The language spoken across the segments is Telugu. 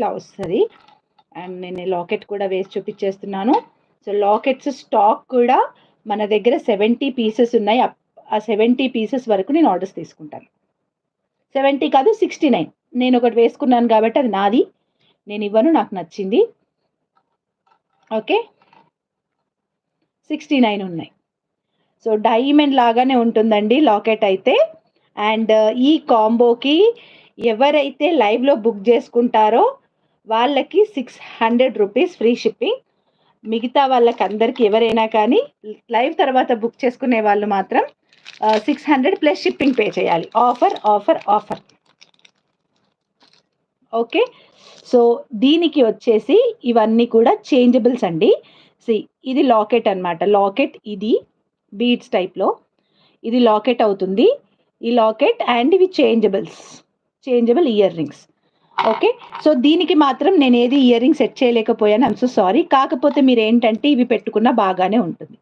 ఇట్లా వస్తుంది. అండ్ నేను లాకెట్ కూడా వేసి చూపించేస్తున్నాను. సో లాకెట్స్ స్టాక్ కూడా మన దగ్గర 70 పీసెస్ ఉన్నాయి. ఆ 70 పీసెస్ వరకు నేను ఆర్డర్స్ తీసుకుంటాను. 70 కాదు 69. నేను ఒకటి వేసుకున్నాను కాబట్టి అది నాది, నేను ఇవ్వను, నాకు నచ్చింది. ఓకే, 69 ఉన్నాయి. సో డైమండ్ లాగానే ఉంటుందండి లాకెట్ అయితే. అండ్ ఈ కాంబోకి ఎవరైతే లైవ్లో బుక్ చేసుకుంటారో వాళ్ళకి 600 రూపీస్ ఫ్రీ షిప్పింగ్. మిగతా వాళ్ళకి అందరికీ ఎవరైనా కానీ లైవ్ తర్వాత బుక్ చేసుకునే వాళ్ళు మాత్రం 600 ప్లస్ షిప్పింగ్ పే చేయాలి. Offer offer offer. Okay, so దీనికి వచ్చేసి ఇవన్నీ కూడా చేంజబుల్స్ అండి. ఇది లాకెట్ అన్నమాట. లాకెట్ ఇది బీడ్స్ టైప్లో ఇది లాకెట్ అవుతుంది. ఈ లాకెట్ అండ్ ఇవి changeable ear rings. Okay, so దీనికి మాత్రం నేను ఏది ఇయర్ రింగ్ సెట్ చేయలేకపోయాను, ఐమ్ సో సారీ. కాకపోతే మీరు ఏంటంటే ఇవి పెట్టుకున్న బాగానే ఉంటుంది.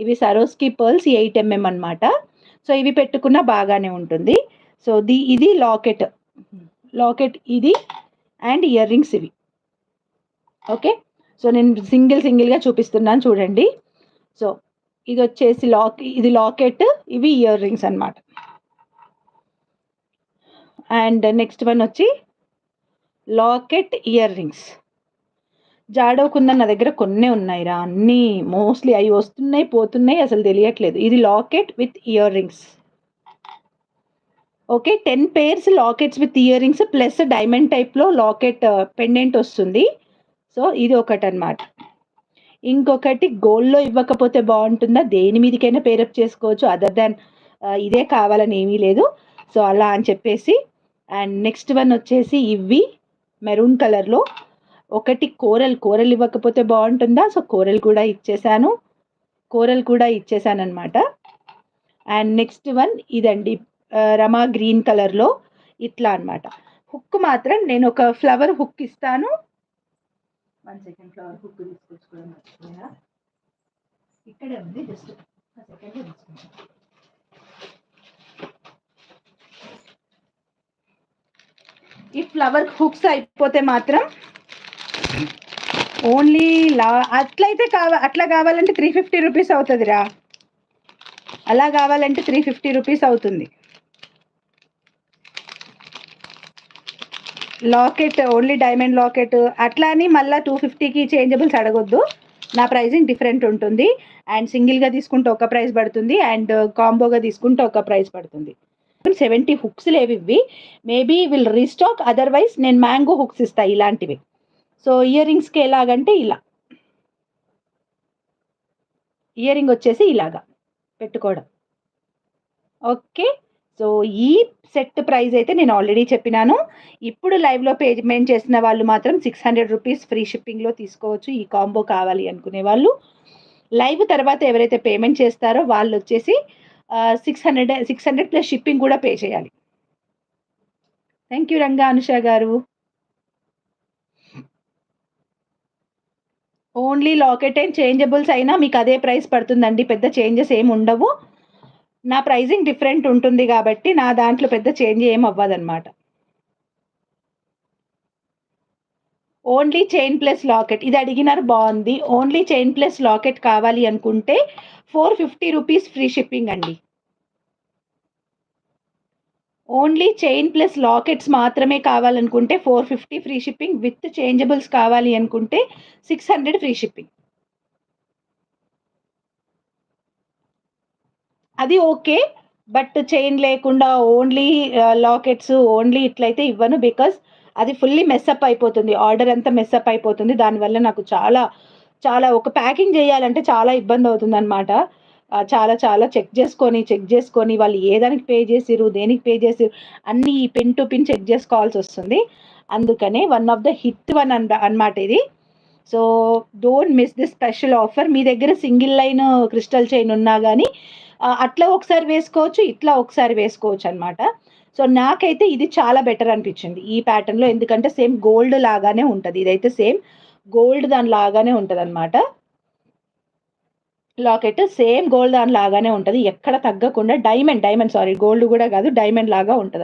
ఇవి సరోస్కి పర్ల్స్ 8mm అనమాట. సో ఇవి పెట్టుకున్న బాగానే ఉంటుంది. సో ఇది లాకెట్ ఇది అండ్ ఇయర్ రింగ్స్ ఇవి. ఓకే, సో నేను సింగిల్గా చూపిస్తున్నాను చూడండి. సో ఇది వచ్చేసి ఇది లాకెట్, ఇవి ఇయర్ రింగ్స్ అనమాట. అండ్ నెక్స్ట్ వన్ వచ్చి లాకెట్ ఇయర్ రింగ్స్. జాడోకుందని నా దగ్గర కొన్నే ఉన్నాయిరా, అన్నీ మోస్ట్లీ అవి వస్తున్నాయి పోతున్నాయి అసలు తెలియట్లేదు. ఇది locket with ear rings. Okay, 10 pairs lockets with ear rings plus diamond టైప్లో లాకెట్ పెండెంట్ వస్తుంది. సో ఇది ఒకటి అనమాట. ఇంకొకటి గోల్డ్లో ఇవ్వకపోతే బాగుంటుందా, దేని మీదకైనా పేరప్ చేసుకోవచ్చు, అదర్ దాన్ ఇదే కావాలని ఏమీ లేదు. సో అలా అని చెప్పేసి. అండ్ నెక్స్ట్ వన్ వచ్చేసి ఇవి మెరూన్ కలర్లో. ఒకటి కోరల్ ఇవ్వకపోతే బాగుంటుందా, సో కోరల్ కూడా ఇచ్చేసాను అనమాట. అండ్ నెక్స్ట్ వన్ ఇదండి రమా గ్రీన్ కలర్లో ఇట్లా అనమాట. హుక్ మాత్రం నేను ఒక ఫ్లవర్ హుక్ ఇస్తాను. 1 సెకండ్, ఫ్లవర్ హుక్ తీసుకొచ్చుకోవడం మర్చిపోయినా, ఇక్కడే ఉంది, జస్ట్ సెకండ్ తీసుకుంటాను. ఈ ఫ్లవర్ హుక్స్ అయిపోతే మాత్రం ఓన్లీ అట్లా కావాలంటే 350 రూపీస్ అవుతుందిరా. అలా కావాలంటే 350 రూపీస్ అవుతుంది. లాకెట్ ఓన్లీ డైమండ్ లాకెట్ అట్లా అని మళ్ళీ 250కి చేంజబుల్స్ అడగొద్దు. నా ప్రైజింగ్ డిఫరెంట్ ఉంటుంది. అండ్ సింగిల్గా తీసుకుంటే ఒక ప్రైస్ పడుతుంది, అండ్ కాంబోగా తీసుకుంటే ఒక ప్రైస్ పడుతుంది. 70 హుక్స్ లేవు ఇవి, మేబీ విల్ రీస్టాక్, అదర్వైజ్ నేను మ్యాంగో హుక్స్ ఇస్తాను ఇలాంటివి. సో ఇయర్ రింగ్స్కి ఎలాగంటే ఇలా ఇయర్ రింగ్ వచ్చేసి ఇలాగా పెట్టుకోవడం. ఓకే, సో ఈ సెట్ ప్రైస్ అయితే నేను ఆల్రెడీ చెప్పినాను. ఇప్పుడు లైవ్లో పేమెంట్ చేసిన వాళ్ళు మాత్రం 600 రూపీస్ ఫ్రీ షిప్పింగ్లో తీసుకోవచ్చు. ఈ కాంబో కావాలి అనుకునే వాళ్ళు లైవ్ తర్వాత ఎవరైతే పేమెంట్ చేస్తారో వాళ్ళు వచ్చేసి 600 ప్లస్ షిప్పింగ్ కూడా పే చేయాలి. థ్యాంక్ యూ రంగా అనుష గారు. ఓన్లీ లాకెట్ అండ్ చేంజబుల్స్ అయినా మీకు అదే ప్రైస్ పడుతుందండి, పెద్ద చేంజెస్ ఏమి ఉండవు. నా ప్రైజింగ్ డిఫరెంట్ ఉంటుంది కాబట్టి నా దాంట్లో పెద్ద చేంజ్ ఏం అవ్వదన్నమాట. ఓన్లీ చైన్ ప్లస్ లాకెట్ ఇది అడిగినారు, బాగుంది. ఓన్లీ చైన్ ప్లస్ లాకెట్ కావాలి అనుకుంటే 450 రూపీస్ ఫ్రీ షిప్పింగ్ అండి. ఓన్లీ చైన్ ప్లస్ లాకెట్స్ మాత్రమే కావాలనుకుంటే 450 ఫ్రీ షిప్పింగ్. విత్ చేంజబుల్స్ కావాలి అనుకుంటే 600 ఫ్రీ షిప్పింగ్. అది ఓకే, బట్ చైన్ లేకుండా ఓన్లీ లాకెట్స్ ఓన్లీ ఇట్లయితే ఇవ్వను. బికాస్ అది ఫుల్లీ మెస్అప్ అయిపోతుంది, ఆర్డర్ అంతా మెస్అప్ అయిపోతుంది. దానివల్ల నాకు చాలా ఒక ప్యాకింగ్ చేయాలంటే చాలా ఇబ్బంది అవుతుంది అనమాట. చాలా చెక్ చేసుకొని వాళ్ళు ఏ దానికి పే చేసిరు, దేనికి పే చేసిరు అన్నీ పిన్ టు పిన్ చెక్ చేసుకోవాల్సి వస్తుంది. అందుకనే one of the hit one అనమాట ఇది. So don't miss this special offer. మీ దగ్గర సింగిల్ లైన్ క్రిస్టల్ చైన్ ఉన్నా కానీ అట్లా ఒకసారి వేసుకోవచ్చు, ఇట్లా ఒకసారి వేసుకోవచ్చు అనమాట. సో నాకైతే ఇది చాలా బెటర్ అనిపించింది ఈ ప్యాటర్న్లో, ఎందుకంటే సేమ్ గోల్డ్ లాగానే ఉంటుంది. ఇదైతే సేమ్ గోల్డ్ దాని లాగానే ఉంటుంది అనమాట. లాకెట్ సేమ్ గోల్డ్ దాని లాగానే ఉంటుంది, ఎక్కడ తగ్గకుండా. డైమండ్ గోల్డ్ కూడా కాదు, డైమండ్ లాగా ఉంటుంది.